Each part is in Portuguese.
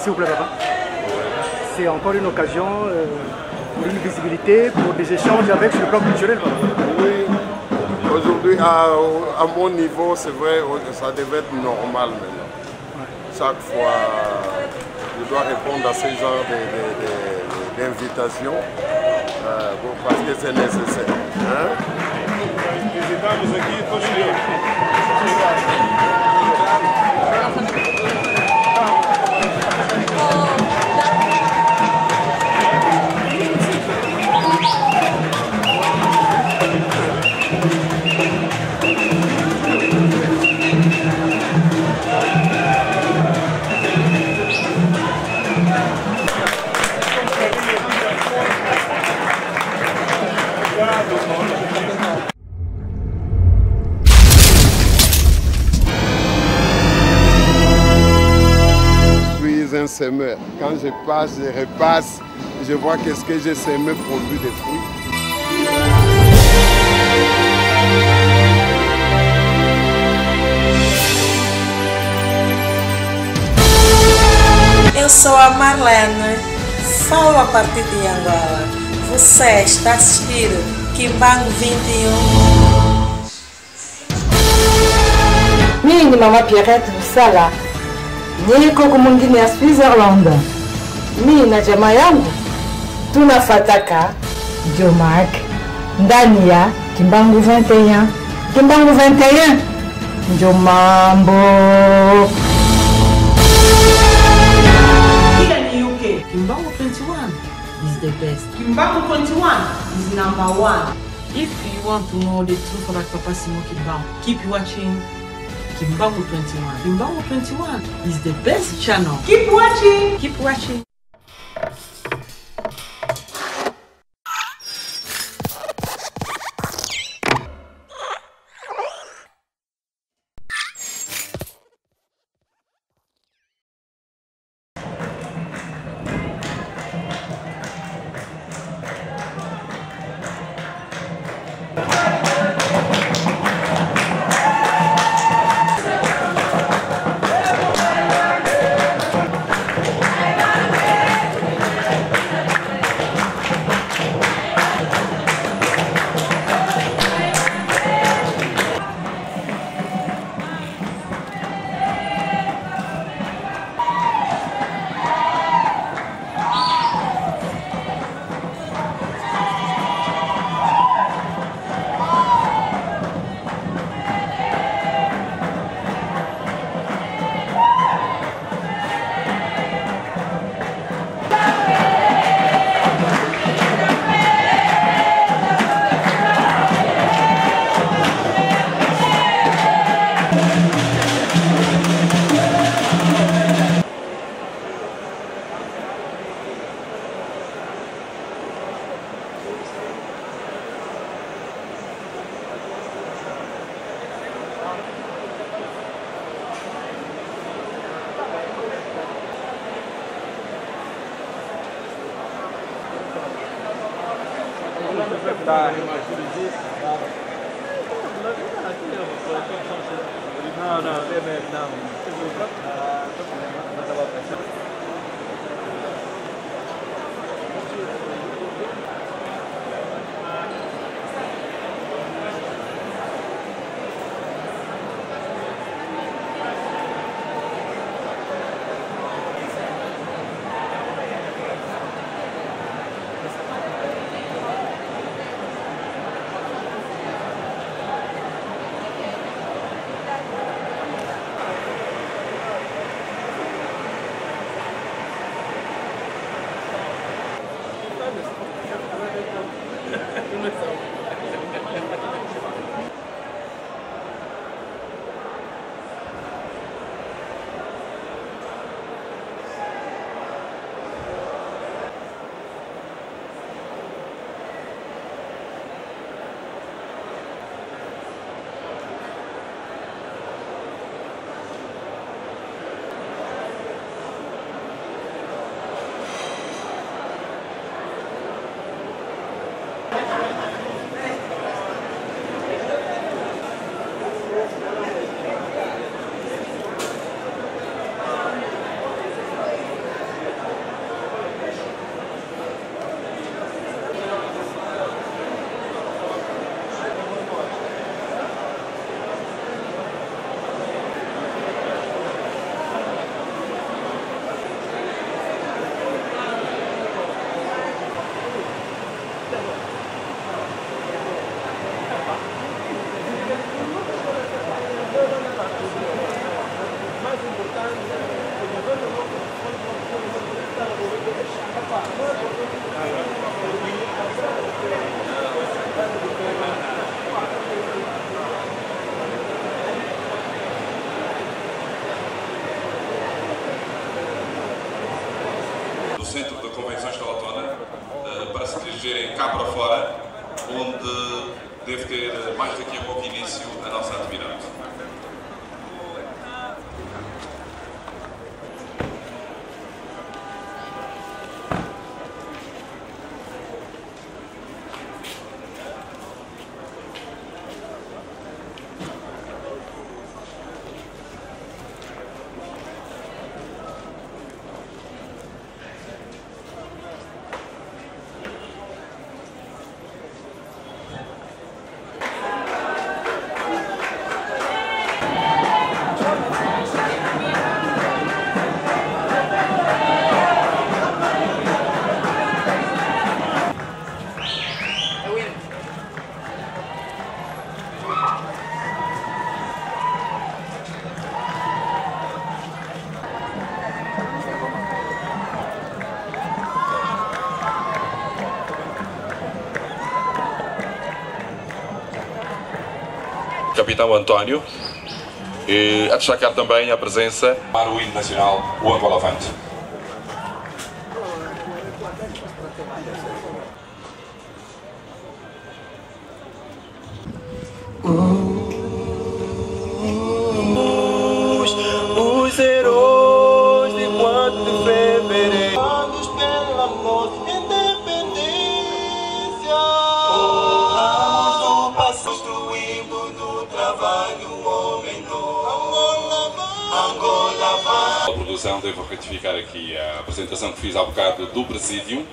S'il vous plaît, papa. C'est encore une occasion pour une visibilité, pour des échanges avec le plan culturel. Papa. Oui, aujourd'hui, à mon niveau, c'est vrai, ça devait être normal maintenant. Ouais. Chaque fois, je dois répondre à ce genre d'invitation parce que c'est nécessaire. Hein? Un semeur. Quand je passe, je repasse, je vois qu'est-ce que j'ai semé produit des fruits. Eu sou a Marlene, falo a partir de Angola. Você está assistindo Kimbangu 21. Mimi Mama Pierrette Busala. Niko kumwingine ya Switzerland. Mimi na jamaa yangu tunafataka Jomark ndani ya Kimbangu 21. Kimbangu 21 ndio mambo. Here in UK, Kimbangu 21 is the best. Kimbangu 21 is #1. If you want to know the truth about Papa Simo Kimbangu, keep watching Kimbangu 21. Kimbangu 21 is the best channel. Keep watching. Keep watching. centro de convenções da Autona para se dirigirem cá para fora, onde deve ter mais daqui a pouco início a nossa atividade. Capitão António, e a destacar também a presença para o hino nacional, o Angola Avante. Os heróis de 4 de fevereiro, honrados pela nossa independência, honramos do passado, construímos do trabalho o homem novo. Angola vai. A produção, devo retificar aqui a apresentação que fiz há bocado do Presídio.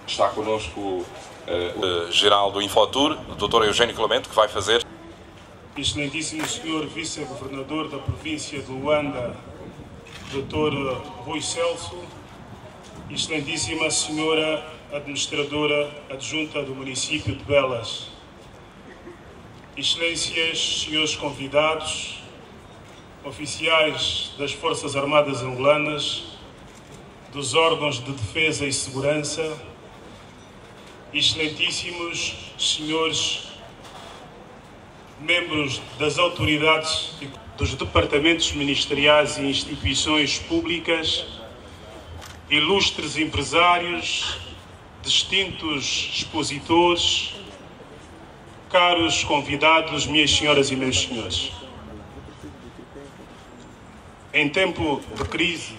Está connosco o geral do Infotur, o Dr. Eugênio Clemente, que vai fazer. Excelentíssimo Senhor Vice-Governador da Província de Luanda, Dr. Rui Celso, Excelentíssima Senhora Administradora Adjunta do Município de Belas, Excelências, Senhores Convidados, Oficiais das Forças Armadas Angolanas, dos órgãos de defesa e segurança, Excelentíssimos Senhores membros das autoridades dos departamentos ministeriais e instituições públicas, ilustres empresários, distintos expositores, caros convidados, minhas senhoras e meus senhores. Em tempo de crise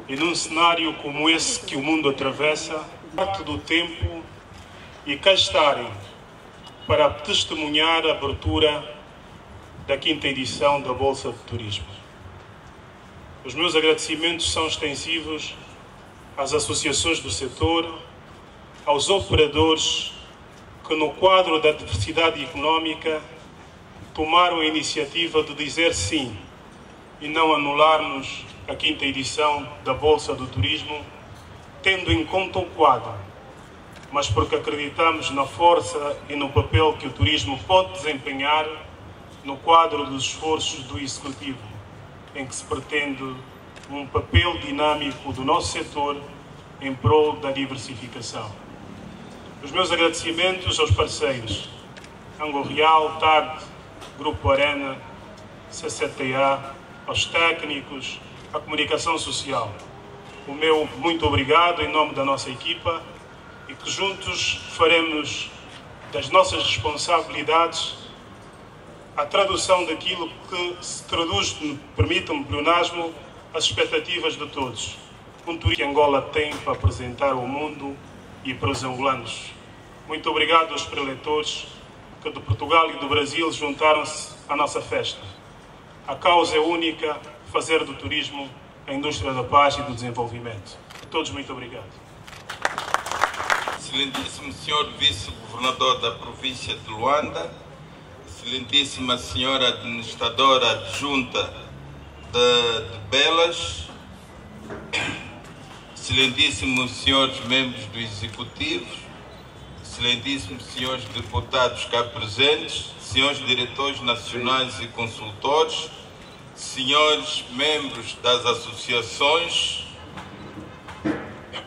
e num cenário como esse que o mundo atravessa, parte do tempo e cá estarem para testemunhar a abertura da 5ª edição da Bolsa de Turismo. Os meus agradecimentos são extensivos às associações do setor, aos operadores que, no quadro da diversidade económica, tomaram a iniciativa de dizer sim e não anular-nos a 5ª edição da Bolsa do Turismo, tendo em conta o quadro, mas porque acreditamos na força e no papel que o turismo pode desempenhar no quadro dos esforços do Executivo, em que se pretende um papel dinâmico do nosso setor em prol da diversificação. Os meus agradecimentos aos parceiros AngoReal, TAG, Grupo Arena, CCTA, aos técnicos, à comunicação social. O meu muito obrigado em nome da nossa equipa, e que juntos faremos das nossas responsabilidades a tradução daquilo que se traduz, permitam-me o pleonasmo, as expectativas de todos. Um turismo que Angola tem para apresentar ao mundo e para os angolanos. Muito obrigado aos preletores que de Portugal e do Brasil juntaram-se à nossa festa. A causa é única, fazer do turismo a indústria da paz e do desenvolvimento. A todos muito obrigado. Excelentíssimo Senhor Vice-Governador da Província de Luanda, Excelentíssima Senhora Administradora Adjunta de Belas, Excelentíssimos Senhores Membros do Executivo, Excelentíssimos Senhores Deputados cá presentes, Senhores Diretores Nacionais e Consultores, Senhores Membros das Associações,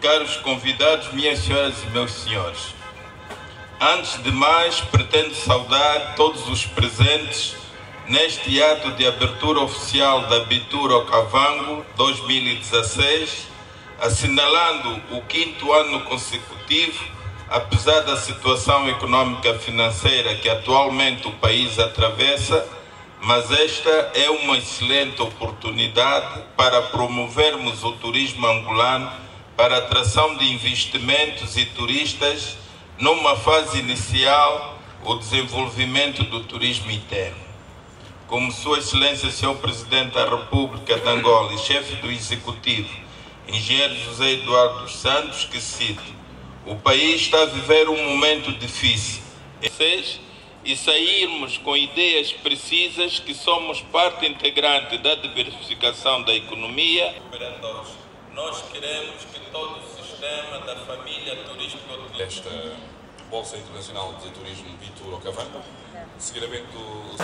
caros convidados, minhas senhoras e meus senhores. Antes de mais, pretendo saudar todos os presentes neste ato de abertura oficial da Bitur Okavango 2016, assinalando o 5º ano consecutivo, apesar da situação econômica financeira que atualmente o país atravessa, mas esta é uma excelente oportunidade para promovermos o turismo angolano para a atração de investimentos e turistas numa fase inicial, o desenvolvimento do turismo interno. Como Sua Excelência, Sr. Presidente da República de Angola e chefe do Executivo, Engenheiro José Eduardo dos Santos, que cito, o país está a viver um momento difícil. E sairmos com ideias precisas que somos parte integrante da diversificação da economia. Nós queremos que todo o sistema da família turística... Esta Bolsa Internacional de Turismo Bitur Okavango, seguidamente do...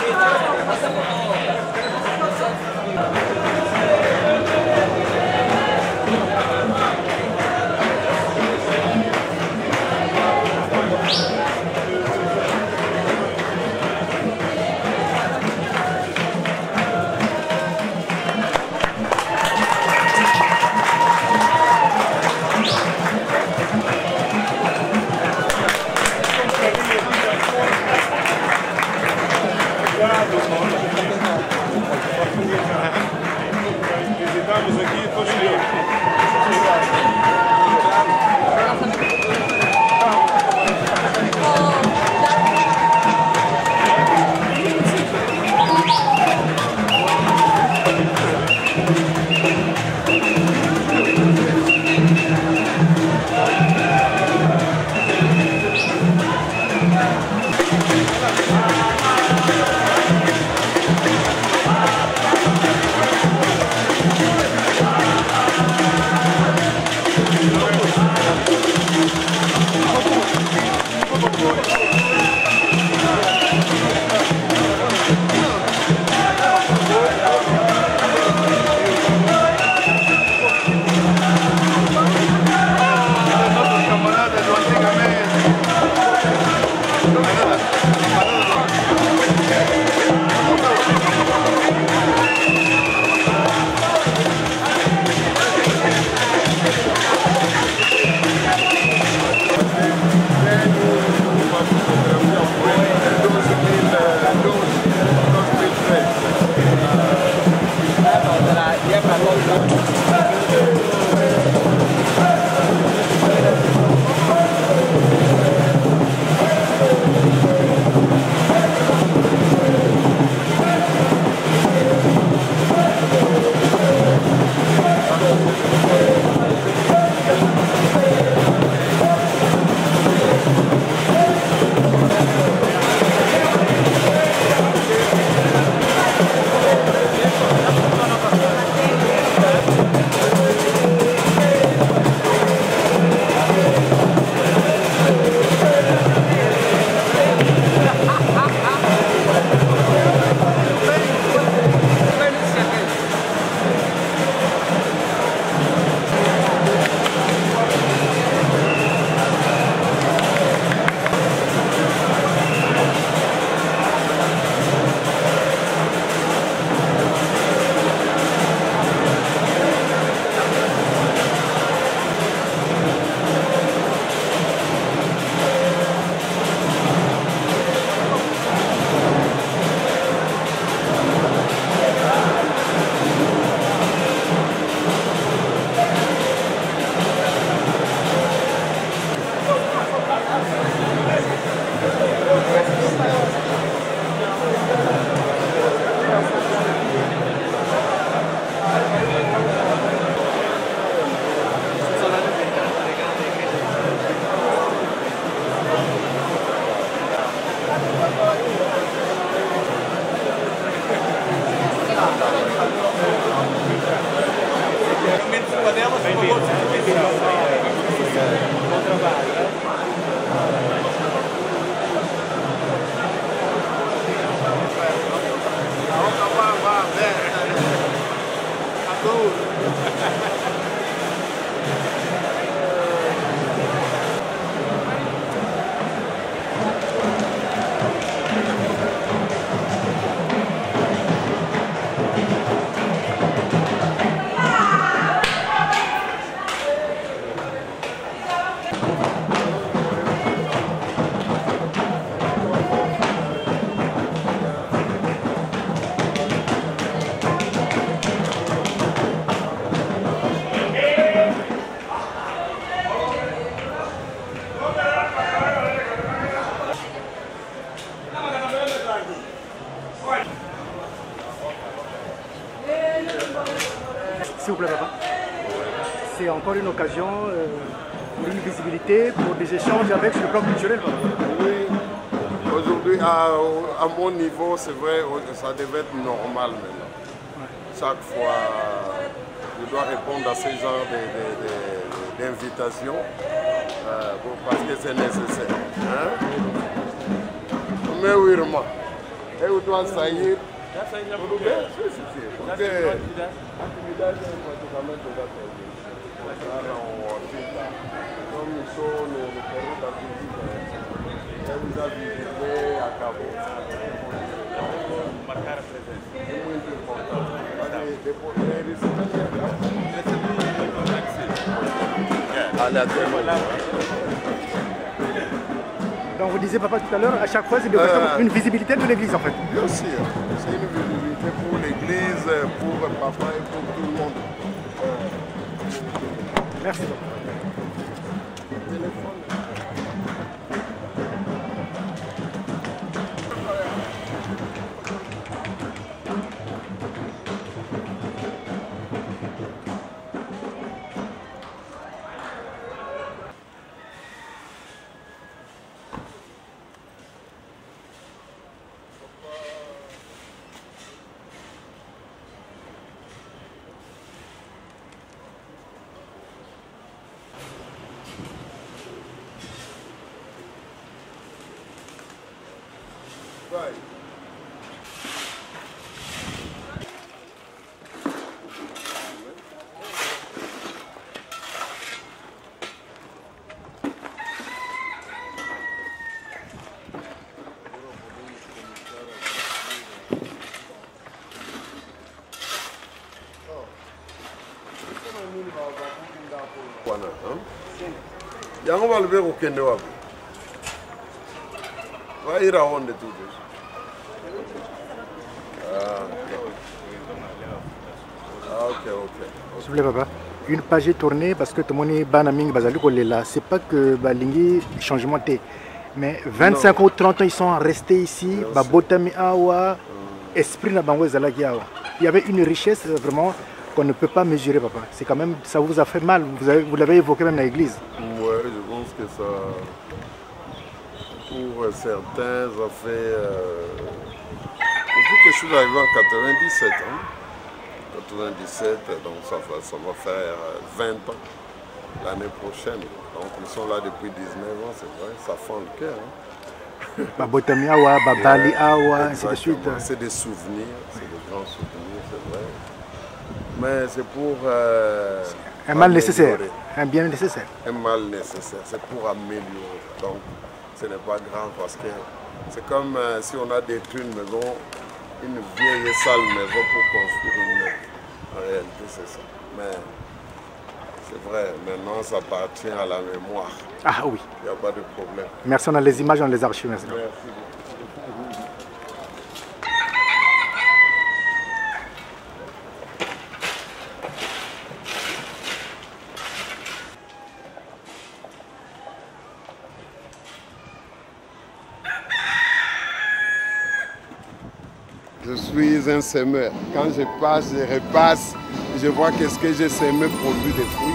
Visitamos aqui e depois S'il vous plaît, papa. C'est encore une occasion pour une visibilité, pour des échanges avec sur le plan culturel, papa. Oui, aujourd'hui, à mon niveau, c'est vrai, ça devait être normal maintenant. Ouais. Chaque fois, je dois répondre à ce genre d'invitation parce que c'est nécessaire. Hein? Mais oui, vraiment. Et où doit saillir? Donc vous disiez, papa, tout à l'heure, à chaque fois, c'est une visibilité de l'église, en fait. Bien sûr, c'est une visibilité pour l'église, pour papa et pour tout le monde. Merci, papa. Right. Yango balbe ukende wapi? Waira honde tu. S'il vous plaît, papa. Une page est tournée parce que tout le monde est banaming bazali là. C'est pas que balingi changement té, mais 25 ou 30 ans ils sont restés ici. Babotami awa, esprit na bango zalaki awa. Il y avait une richesse vraiment qu'on ne peut pas mesurer, papa. C'est quand même, ça vous a fait mal. Vous l'avez évoqué même dans l'église. Ouais, je pense que ça, pour certains, ça fait depuis que je suis arrivé en 97. Hein. 97, donc ça va faire 20 ans l'année prochaine. Donc ils sont là depuis 19 ans, c'est vrai, ça fend le cœur. Babotami awa, Babali awa, ainsi de suite. C'est des souvenirs, c'est des grands souvenirs, c'est vrai. Mais c'est pour... un mal nécessaire, un bien nécessaire. Un mal nécessaire, c'est pour améliorer. Donc ce n'est pas grave parce que c'est comme si on a détruit une maison, une vieille sale maison pour construire une neuve. En réalité, c'est ça. Mais c'est vrai, maintenant ça appartient à la mémoire. Ah oui. Il n'y a pas de problème. Merci, on a les images, on les archive. Merci. Je suis un semeur. Quand je passe, je repasse, je vois qu'est-ce que j'ai semé produit des fruits.